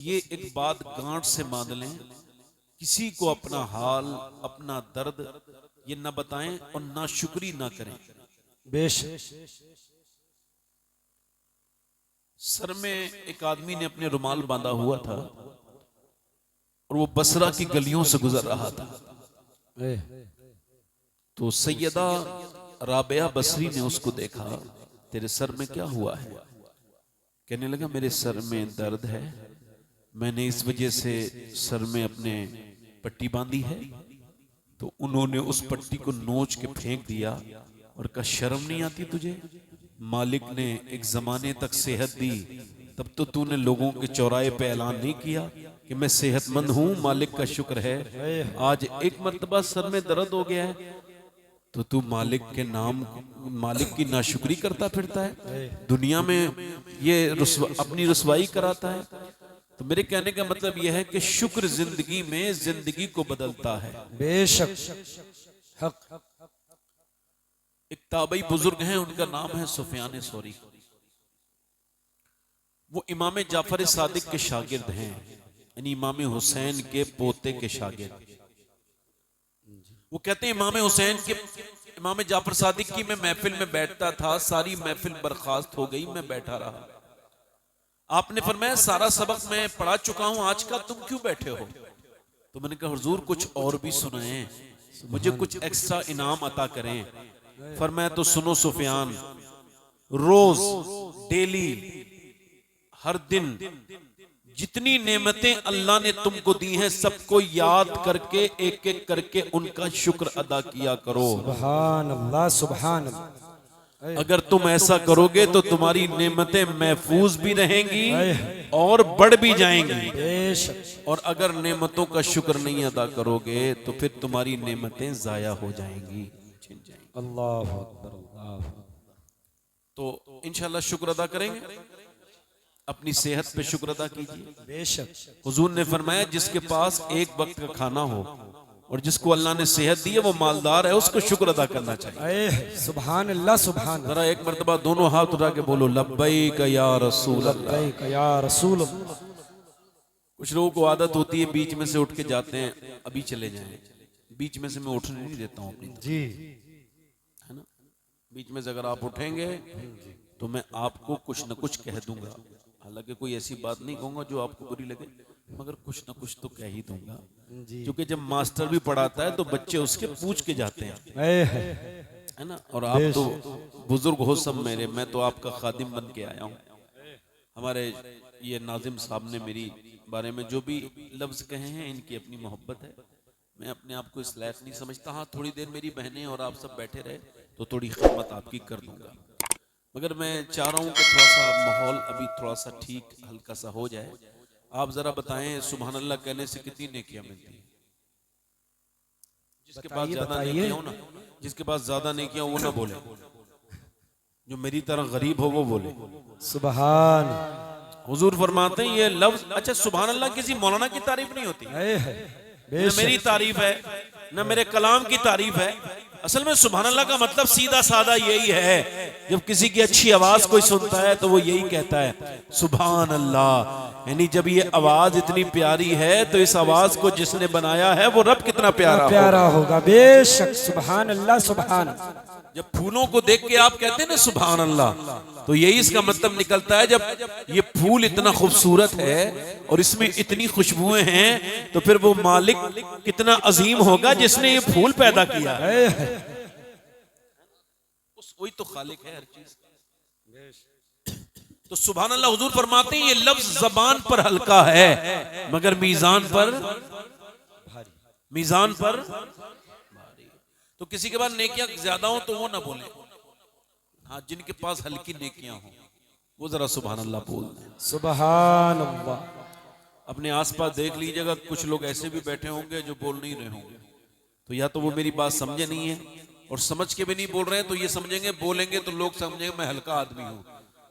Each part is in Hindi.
ये एक बात गांठ से मान लें, किसी को अपना हाल अपना दर्द ये न बताएं और ना शुक्री ना करें। बेश सर में एक आदमी ने अपने रुमाल बांधा हुआ था और वो बसरा की गलियों से गुजर रहा था। तो सैयदा राबिया बसरी ने उसको देखा, तेरे सर में क्या हुआ है? कहने लगा, मेरे सर में दर्द है, मैंने इस वजह से सर में अपने पट्टी बांधी है। तो उन्होंने उस पट्टी को नोच के फेंक दिया और कहा, शर्म नहीं आती तुझे? मालिक ने एक जमाने तक सेहत दी, तब तो तूने लोगों के चौराहे पे ऐलान नहीं किया कि मैं सेहतमंद हूं, मालिक का शुक्र है। आज एक मर्तबा सर में दर्द हो गया है तो तू मालिक के नाम, मालिक की नाशुक्री करता फिरता है, दुनिया में ये अपनी रुसवाई कराता है। तो मेरे कहने का मतलब यह है कि शुक्र जिंदगी में जिंदगी को बदलता है। बेशक हक। एक ताबई बुजुर्ग हैं, उनका नाम है सुफियान सौरी। वो इमाम जाफर सादिक के शागिर्द हैं, यानी इमाम हुसैन के पोते के शागिर्द। वो कहते हैं इमाम जाफर सादिक की मैं महफिल में बैठता था, सारी महफिल बर्खास्त हो गई, मैं बैठा रहा। आपने फरमाया, सारा सबक मैं पढ़ा चुका हूं, आज का तुम क्यों बैठे हो? तो मैंने कहा, हुजूर कुछ और भी सुनाएं, मुझे कुछ एक्स्ट्रा इनाम अता करें। फरमाया, तो सुनो सुफियान, रोज डेली हर दिन जितनी नेमतें अल्लाह ने तुमको दी हैं सबको याद करके एक एक करके उनका शुक्र अदा किया करो। सुभान अल्लाह सुभान अल्लाह। अगर तुम ऐसा करोगे तो तुम्हारी नेमतें महफूज भी रहेंगी और बढ़ भी जाएंगी। बेशक। और अगर नेमतों का शुक्र नहीं अदा करोगे तो फिर तुम्हारी नेमतें जाया हो जाएंगी, छिन जाएंगी। अल्लाह अकबर अल्लाह। तो इंशाल्लाह शुक्र अदा करेंगे, अपनी सेहत पे शुक्र अदा कीजिए। बेशक। हुजूर ने फरमाया, जिसके पास एक वक्त का खाना हो और जिसको अल्लाह ने सेहत दी है वो मालदार है, उसको शुक्र अदा करना चाहिए। सुभान अल्लाह सुभान। जरा एक मर्तबा दोनों हाथ उठा के बोलो, लब्बैक या रसूल अल्लाह। लब्बैक या रसूल अल्लाह। कुछ लोगों को आदत होती है बीच में से उठ के जाते हैं, अभी चले जाएं। बीच में से मैं उठने नहीं देता हूँ अपनी जी, है ना। बीच में से अगर आप उठेंगे तो मैं आपको कुछ न कुछ कह दूंगा। हालांकि कोई ऐसी बात नहीं कहूंगा जो आपको बुरी लगे, मगर कुछ न कुछ तो कह ही दूंगा। क्योंकि जब मास्टर भी पढ़ाता है तो बच्चे उसके पूछ के जाते हैं, है ना। और आप तो बुजुर्ग हो सब मेरे, मैं तो आपका खादिम बन के आया हूँ। हमारे ये नाजिम साहब ने मेरी बारे में जो भी लफ्ज कहे हैं, इनकी अपनी मोहब्बत है। मैं अपने आप को इस लायक नहीं समझता। हाँ, थोड़ी देर मेरी बहनें और आप सब बैठे रहे तो थोड़ी खिदमत आपकी कर दूंगा, मगर मैं चाह रहा हूँ कि थोड़ा सा माहौल अभी थोड़ा सा ठीक हल्का सा हो जाए। आप जरा बताएं, सुभान अल्लाह कहने से कितनी नेकियां मिलती हैं? जिसके पास ज्यादा नेकियां हो ना, जिसके पास ज्यादा नेकियां हो वो ना बोले, जो मेरी तरह गरीब हो वो बोले। सुभान। हुजूर फरमाते हैं ये लफ्ज, अच्छा सुभान अल्लाह किसी मौलाना की तारीफ नहीं होती, न मेरी तारीफ है न मेरे कलाम की तारीफ है। असल में सुभान अल्लाह का मतलब सीधा साधा यही है, जब किसी की अच्छी आवाज कोई सुनता है तो वो यही कहता है सुभान अल्लाह। यानी जब ये आवाज इतनी प्यारी है तो इस आवाज को जिसने बनाया है वो रब कितना प्यारा होगा। बेशक सुभान अल्लाह सुभान। जब फूलों को देख के आप कहते हैं ना सुभान अल्लाह, तो यही इसका मतलब निकलता है, जब ये फूल इतना खूबसूरत है और इसमें इतनी खुशबुएं हैं तो फिर वो मालिक कितना अजीम होगा जिसने ये फूल पैदा किया। वही तो खालिक है हर चीज। तो सुभान अल्लाह हुजूर फरमाते हैं ये लफ्ज जबान पर हल्का है मगर मीजान पर भारी। तो किसी के पास नेकियां ज्यादा हो तो वो ना बोले, हाँ जिनके पास हल्की नेकियां हो वो जरा सुभान अल्लाह बोल दें। सुभान अल्लाह। अपने आसपास देख लीजिएगा, कुछ लोग ऐसे भी बैठे होंगे जो बोल नहीं रहे होंगे, तो या तो वो मेरी बात समझे नहीं है और समझ के भी नहीं बोल रहे हैं, तो ये समझेंगे बोलेंगे तो लोग समझेंगे मैं हल्का आदमी हूँ।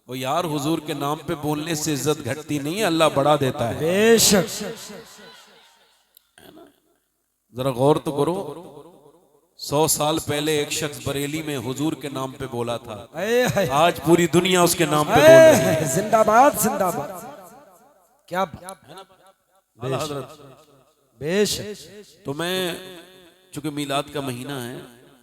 और यार हुजूर के नाम पे बोलने से इज्जत घटती नहीं है, अल्लाह बढ़ा देता है। बेशक। जरा गौर तो करो, 100 साल पहले एक शख्स बरेली में हुजूर के नाम पे बोला था, आज पूरी दुनिया उसके नाम पे बोल रही है। जिंदाबाद जिंदाबाद। क्या आला हजरत। बेशक तो मैं चूंकि मीलाद का महीना है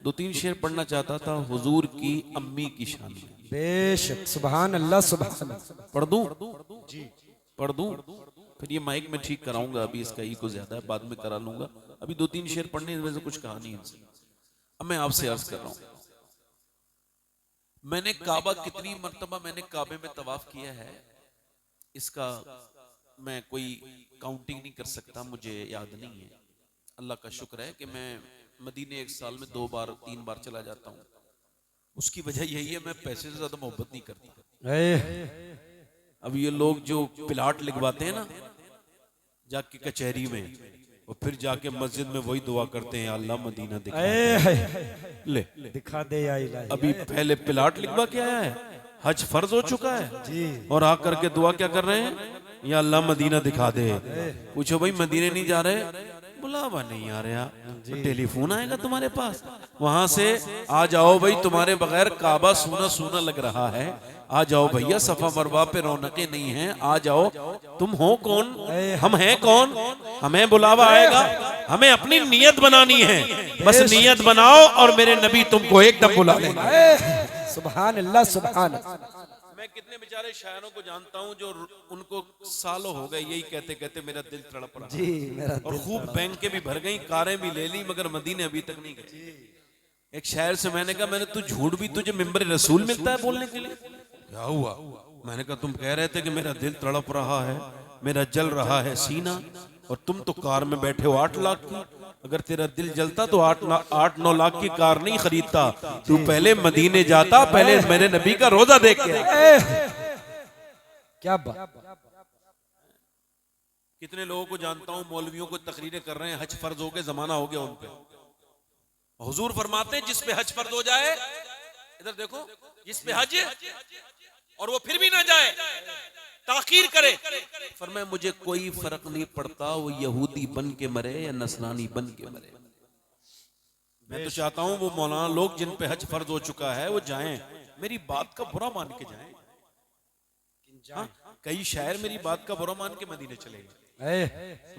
2-3 शेर पढ़ना चाहता था हुजूर की अम्मी की शान में। बेशक सुभान अल्लाह सुभान अल्लाह। पढ़ दूं? पढ़ दूं? फिर ये माइक में ठीक कराऊंगा, अभी इसका इको ज्यादा है, बाद में करा लूंगा। अभी 2-3 शेर पढ़ने की वजह से कुछ कहा नहीं इनसे। अब मैं आपसे अर्ज कर रहा हूं, मैंने काबा कितनी मर्तबा मैंने काबे में तवाफ किया है इसका मैं कोई काउंटिंग नहीं कर सकता, मुझे याद नहीं है। अल्लाह का शुक्र है कि मैं मदीने एक साल में 2 बार 3 बार चला जाता हूँ। उसकी वजह यही है मैं पैसे से ज्यादा मोहब्बत नहीं करता। अब ये लोग जो प्लाट लिखवाते हैं ना जाके कचहरी में, और फिर जाके मस्जिद में वही दुआ करते हैं अल्लाह मदीना दिखा दे। ले दिखा दे या इलाही। अभी पहले प्लाट लिखवा के आया है, हज फर्ज हो चुका है जी। और आकर के दुआ क्या कर रहे हैं, या अल्लाह मदीना दिखा दे। पूछो भाई मदीने नहीं जा रहे, बुलावा नहीं आ रहा, तो टेलीफोन आएगा तुम्हारे पास, वहां से आ जाओ भाई, तुम्हारे बगैर काबा सूना सूना लग रहा है, आ जाओ भैया, सफा मरवा पे रौनकें नहीं हैं, आ जाओ। तुम हो कौन, हम हैं कौन, हमें बुलावा आएगा, हमें अपनी नियत बनानी है, बस नियत बनाओ और मेरे नबी तुमको एकदम बुला लेंगे। सुभान अल्लाह सुभान अल्लाह। मैं कितने बेचारे शायरों को जानता हूं जो उनको सालों हो गए यही कहते कहते मेरा दिल तड़प रहा जी मेरा और खूब बैंकें भी भर गई, कारें भी ले ली, मगर मदीने अभी तक नहीं गए। एक शायर से मैंने कहा, मैंने तू झूठ भी, तुझे मिंबर रसूल मिलता है बोलने के लिए? क्या हुआ? मैंने कहा तुम कह रहे थे कि मेरा दिल तड़प रहा है, मेरा जल रहा है सीना, और तुम तो कार में बैठे हो 8 लाख की। अगर तेरा दिल जलता तो 8-9 लाख की कार नहीं खरीदता, तू पहले मदीने जाता, पहले मेरे नबी का रोजा देख के। क्या बात। कितने लोगों को जानता हूं मौलवियों को तकरीरें कर रहे हैं हज फर्ज हो गए, जमाना हो गया उन पे। हुजूर फरमाते हैं जिस पे हज फर्ज हो जाए, इधर देखो, जिस पे हज और वो फिर भी ना जाए, ताखीर करे, फरमाया मुझे कोई फर्क नहीं पड़ता वो यहूदी बन के मरे या नसरानी बन के मरे। मैं तो चाहता हूं वो मौलाना लोग जिन पे हज फर्ज हो चुका है वो जाएं, मेरी बात का बुरा मान के जाएं। हाँ? कई शायर मेरी बात का बुरा मान के मदीने चले गए।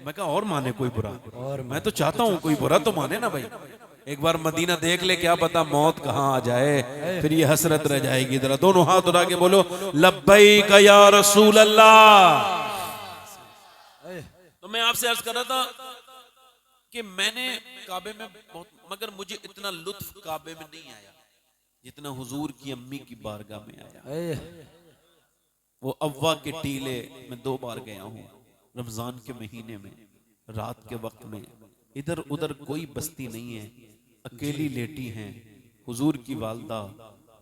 मैं कहा और माने कोई बुरा, और मैं तो चाहता हूं कोई बुरा तो माने ना भाई। एक बार मदीना देख ले, क्या पता मौत कहां आ जाए, फिर ये हसरत रह जाएगी। जरा दोनों हाथ उठा के बोलो लब्बैक या रसूल अल्लाह। तो मैं आपसे अर्ज कर रहा था कि मैंने काबे में बहुत, मगर मुझे इतना लुत्फ काबे में नहीं आया जितना हुजूर की अम्मी की बारगाह में आया। वो अव्वा के टीले में 2 बार गया हूँ, रमजान के महीने में, रात के वक्त में, इधर उधर कोई बस्ती नहीं है, अकेली लेटी हैं हुजूर की वालदा।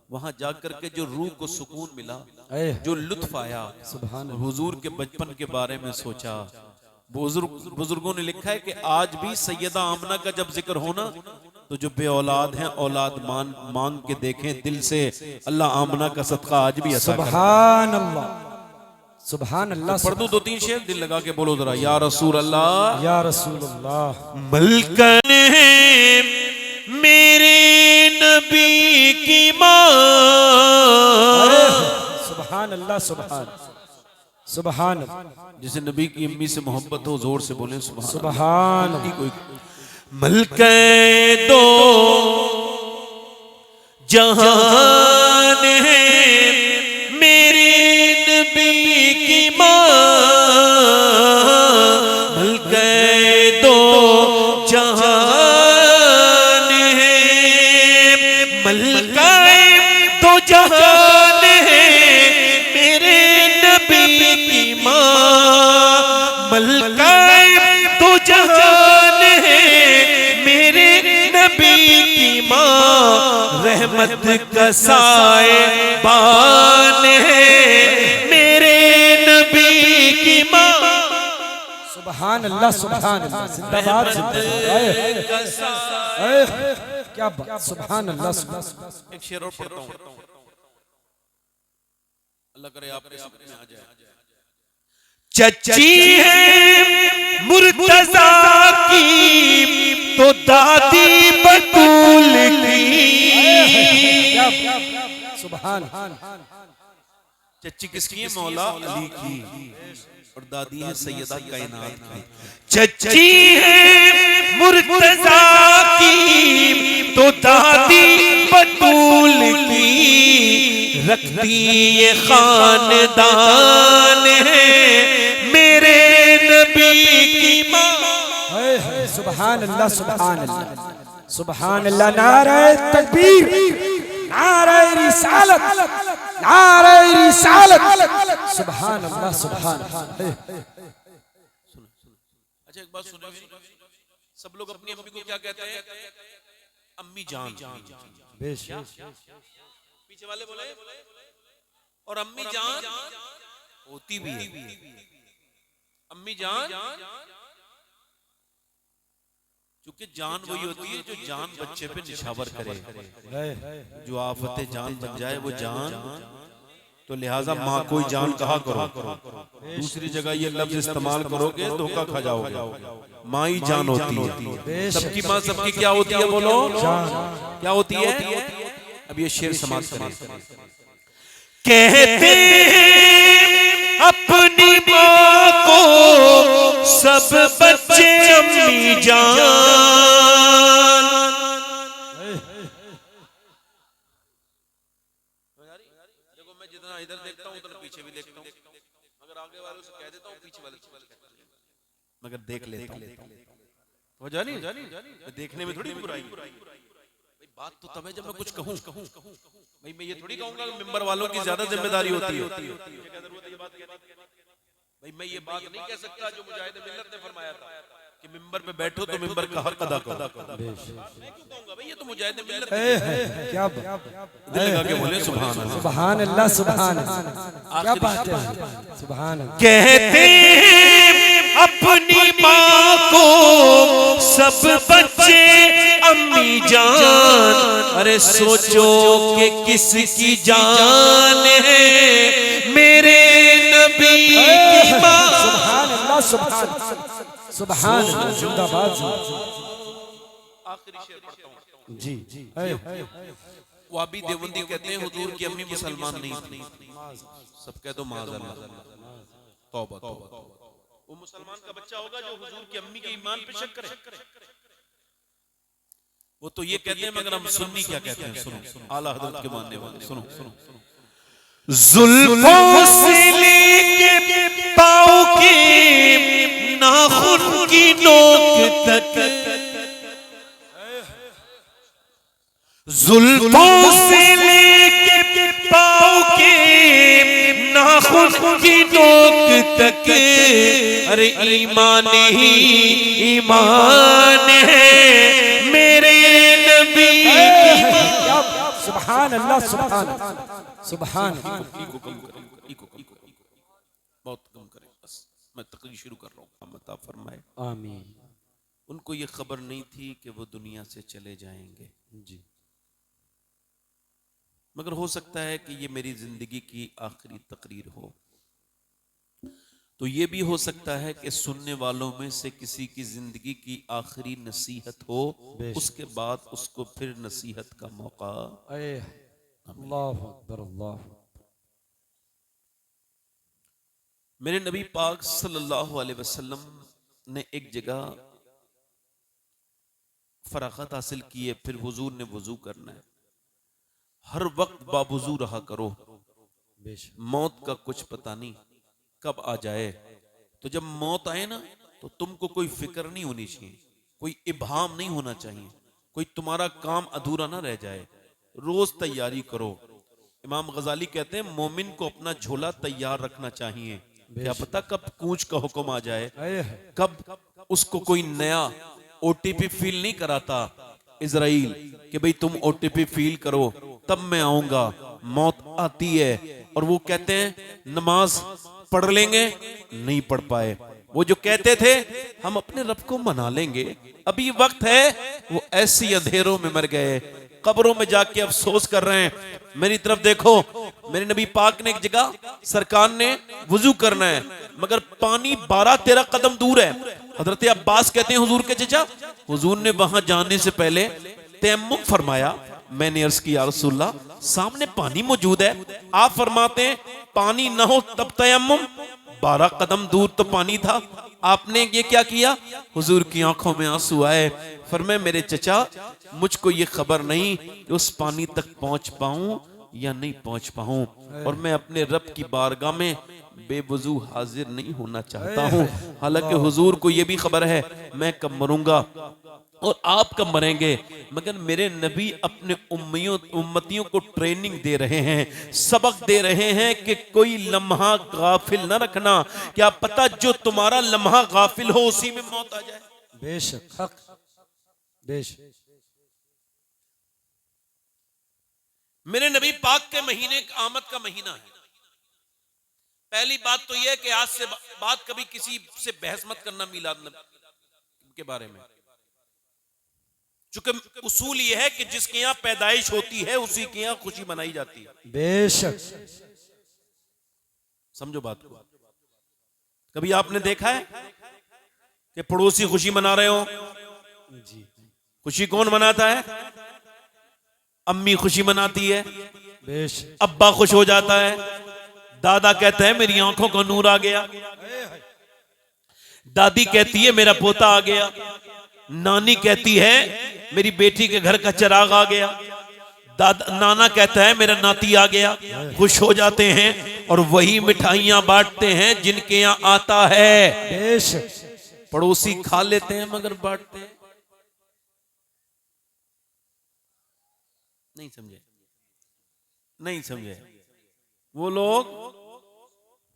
वहां जाकर के जो रूह को सुकून मिला, जो लुत्फ आया, हुजूर के बचपन के बारे में सोचा। बुजुर्गों ने लिखा है कि आज भी सैयदा आमना का जब जिक्र होना तो जो बे औलाद हैं औलाद मांग के देखें दिल से, अल्लाह आमना का सदका आज भी अता करता है। सुभान अल्लाह सुभान अल्लाह। पढ़ दूं 2-3 शेर, दिल लगा के बोलो जरा, या रसूल अल्लाह या रसूल अल्लाह। मलकन मेरे नबी की माँ। सुभान अल्लाह सुभान सुभान। जिसे नबी की अम्मी से मोहब्बत हो जोर से बोले सुभान सुभान। कोई मलके दो जहान है मेरे नबी की माँ। मलके दो जहान है, मलके दो जहान है मेरे नबी की माँ। मलके दो जहान है मेरे नबी की माँ। रहमत का साएबान है मेरे नबी की माँ। सुभान अल्लाह सुभान अल्लाह। जिंदाबाद जिंदाबाद। क्या बात। सुभान अल्लाह सुभान। एक शेर और पढ़ता हूँ, अल्लाह करे आपके सामने में आ जाए। चच्ची है मुर्तजा की तो दादी बतूल की। सुभान। चच्ची किसकी है? मौला अली की। और दादी है सैयदा कायनात की। चच्ची है मुर्तजा की तो दादी बतूल की, रखती ये खानदान है मेरे नबी की माँ। सुभान अल्लाह सुभान अल्लाह सुभान अल्लाह। नारे तकबीर, नारे रिसालत, नारे रिसालत। सुभान अल्लाह सुभान अल्लाह। अच्छा एक बात सुनो, सब लोग अपनी अम्मी को क्या कहते हैं? अम्मी जान। पीछे वाले बोले, और अम्मी जान होती भी है। अम्मी जान, क्योंकि जान वही होती है जो जान बच्चे पे निछावर करे, जो आफते जान बन जाए वो जान। तो लिहाजा माँ कोई जान कहा करो, दूसरी जगह ये लफ्ज इस्तेमाल करोगे धोखा खा जाओगे। माँ ही जान होती है, सबकी माँ सबकी क्या होती है? बोलो क्या होती है? अब ये शेर समाज करें। कहते हैं अपनी माँ को सब बच्चे अम्मी जान। देखो मैं जितना इधर देखता हूँ उतना पीछे भी देखता हूँ, मगर आगे वालों से कह देता हूँ, पीछे वाले से मगर देख लेता हूँ। वो जानी देखने में थोड़ी बुराई, बात तो तब है जब मैं कुछ कहूँ। भाई मैं ये थोड़ी कहूंगा कि मिंबर वालों की ज्यादा जिम्मेदारी होती है। भाई मैं ये बात नहीं कह सकता जो मुजाहिद मिल्लत ने फरमाया था कि मिंबर पे बैठो तो मिंबर का हक अदा करो। मैं क्यों कहूंगा भाई, ये तो मुजाहिद मिल्लत ने क्या दिल लगा के बोले सुभान अल्लाह। सुभान अल्लाह सुभान अल्लाह। क्या बात है? सुभान अल्लाह। कहते हैं अपनी माँ को सब बच्चे अम्मी जान। अरे सोचो कि किसकी जान है मेरे नबी की माँ। सुभान अल्लाह सुभान अल्लाह। जिंदाबाद। आखिरी शेर पढ़ता हूँ जी। वाबी देवबंदी कहते हैं हुजूर की अम्मी मुसलमान नहीं थी। सब कह दो माज़अल्लाह, तौबा तौबा। वो मुसलमान का बच्चा होगा जो हुजूर की अम्मी के ईमान पे शक करे। वो तो ये कहते हैं, मगर हम सुन्नी क्या कहते हैं? सुनो, आला हज़रत के मानने वाले सुनो। जुल्फों से लेके पाँव के नाखून की नोक तक, जुल्फों से लेके पाँव के नाखून की नोक तक, अरे ईमान ही ईमान है मेरे नबी की। सुभान अल्लाह सुभान सुभान। बहुत कम करें, बस मैं तकरीर शुरू कर रहा हूँ। अता फरमाए आमीन। उनको ये खबर नहीं थी कि वो दुनिया से चले जाएंगे जी, मगर हो सकता है कि ये मेरी जिंदगी की आखिरी तकरीर हो। तो ये भी हो सकता है कि सुनने वालों में से किसी की जिंदगी की आखिरी नसीहत हो, उसके बाद उसको फिर नसीहत का मौका। अल्लाहु अकबर अल्लाह। मेरे नबी पाक सल्लल्लाहु अलैहि वसल्लम ने एक जगह फरागत हासिल की है, फिर हुजूर ने वजू करना है। हर वक्त बावजू रहा करो, मौत का कुछ पता नहीं कब आ जाए। तो जब मौत आए ना तो तुमको कोई फिक्र नहीं होनी चाहिए, कोई इब्हाम नहीं होना चाहिए, कोई तुम्हारा काम अधूरा ना रह जाए। रोज तैयारी करो। इमाम गजाली कहते हैं मोमिन को अपना झोला तैयार रखना चाहिए, क्या पता कब कूच का हुक्म आ जाए, कब उसको कोई नया ओटीपी फील नहीं कराता इजराइल कि भाई तुम ओटीपी फील करो तब मैं आऊंगा। मौत आती है और वो कहते हैं नमाज पढ़ लेंगे, नहीं पढ़ पाए। वो जो कहते थे हम अपने रब को मना लेंगे, अभी वक्त है, वो ऐसी अंधेरों में मर गए, कब्रों में जाके अफसोस कर रहे हैं। मेरी तरफ देखो, मेरे नबी पाक ने एक जगह सरकार ने वुजू करना है मगर पानी 12-13 कदम दूर है। हजरत अब्बास कहते हैं हुजूर के चचा, हुजूर ने वहां जाने से पहले तयम्मुम फरमाया। मैंने अर्ज किया रसूलल्लाह सामने पानी मौजूद है। आप फरमाते हैं पानी ना हो तब तयम्मुम, 12 कदम दूर तो पानी था, आपने ये क्या किया? हुजूर की आंखों में आंसू आए। फरमाया मेरे चचा, मुझको ये खबर नहीं कि उस पानी तक पहुंच पाऊं या नहीं पहुंच पाऊं, और मैं अपने रब की बारगाह में बेवजू हाजिर नहीं होना चाहता हूं। हालांकि हुजूर को यह भी खबर है मैं कब मरूंगा और आप कब मरेंगे, मगर मेरे नबी अपने उम्मतियों को ट्रेनिंग दे रहे हैं, सबक दे रहे हैं कि कोई लम्हा गाफिल न रखना। क्या पता जो तुम्हारा लम्हा गाफिल हो उसी में मौत आ जाए। बेशक हक, बेशक। मेरे नबी पाक के महीने आमद का महीना है। पहली बात तो यह कि आज से बाद कभी किसी से बहस मत करना मीलाद नबी के बारे में, चूंकि उसूल यह है कि जिसके यहां पैदाइश होती है उसी के यहां खुशी मनाई जाती है। बेशक। समझो बात को। कभी आपने देखा है कि पड़ोसी खुशी मना रहे हो? जी। खुशी कौन मनाता है? अम्मी खुशी मनाती है, बेशक। अब्बा खुश हो जाता है, दादा कहता है मेरी आंखों का नूर आ गया, दादी कहती है मेरा पोता आ गया, नानी कहती है मेरी बेटी के घर का चिराग आ गया, नाना कहता है मेरा नाती आ गया। खुश हो जाते हैं और वही मिठाइयां बांटते हैं जिनके यहां आता है। बेशक। पड़ोसी खा लेते हैं मगर बांटते हैं नहीं। समझे? नहीं समझे? वो लोग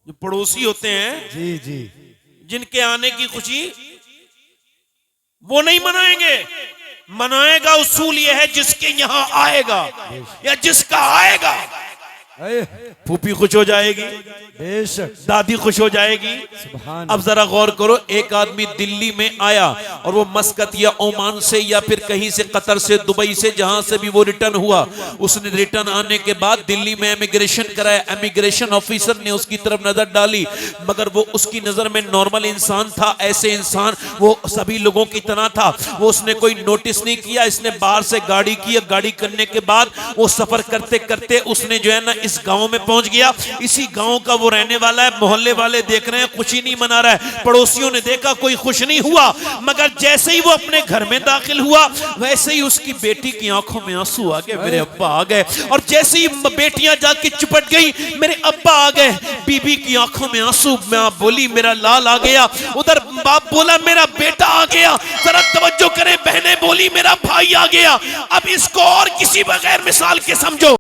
जो पड़ोसी होते हैं, जी जी, जिनके आने की खुशी वो नहीं मनाएंगे। मनाएगा उसूल ये है जिसके यहां आएगा या जिसका आएगा। फूफी खुश हो जाएगी, बेशक। दादी खुश हो जाएगी। सुभान। अब जरा गौर करो, एक आदमी दिल्ली में आया और वो मस्कत या ओमान से या फिर कहीं से, कतर से, दुबई से, जहां से भी वो रिटर्न हुआ, उसने रिटर्न आने के बाद दिल्ली में इमिग्रेशन कराया। इमिग्रेशन ऑफिसर ने उसकी तरफ नजर डाली, मगर वो उसकी नजर में नॉर्मल इंसान था। ऐसे इंसान वो सभी लोगों की तरह था, वो उसने कोई नोटिस नहीं किया। इसने बाहर से गाड़ी की, गाड़ी करने के बाद वो सफर करते करते उसने जो है ना इस गांव में पहुंच गया। इसी गांव का वो रहने वाला है। मोहल्ले वाले देख रहे हैं खुशी नहीं मना रहा है, पड़ोसियों ने देखा कोई खुश नहीं हुआ, मगर जैसे ही वो अपने घर में दाखिल हुआ वैसे ही उसकी बेटी की आंखों में आंसू आ गए, मेरे अब्बा आ गए। और जैसे ही बेटियां जाके चिपट गई, मेरे अब्बा आ गए। बीबी की आंखों में आंसू, मां बोली मेरा लाल आ गया, उधर बाप बोला मेरा बेटा आ गया। जरा तवज्जो करें, बहनें बोली मेरा भाई आ गया। अब इसको और किसी बगैर मिसाल के समझो।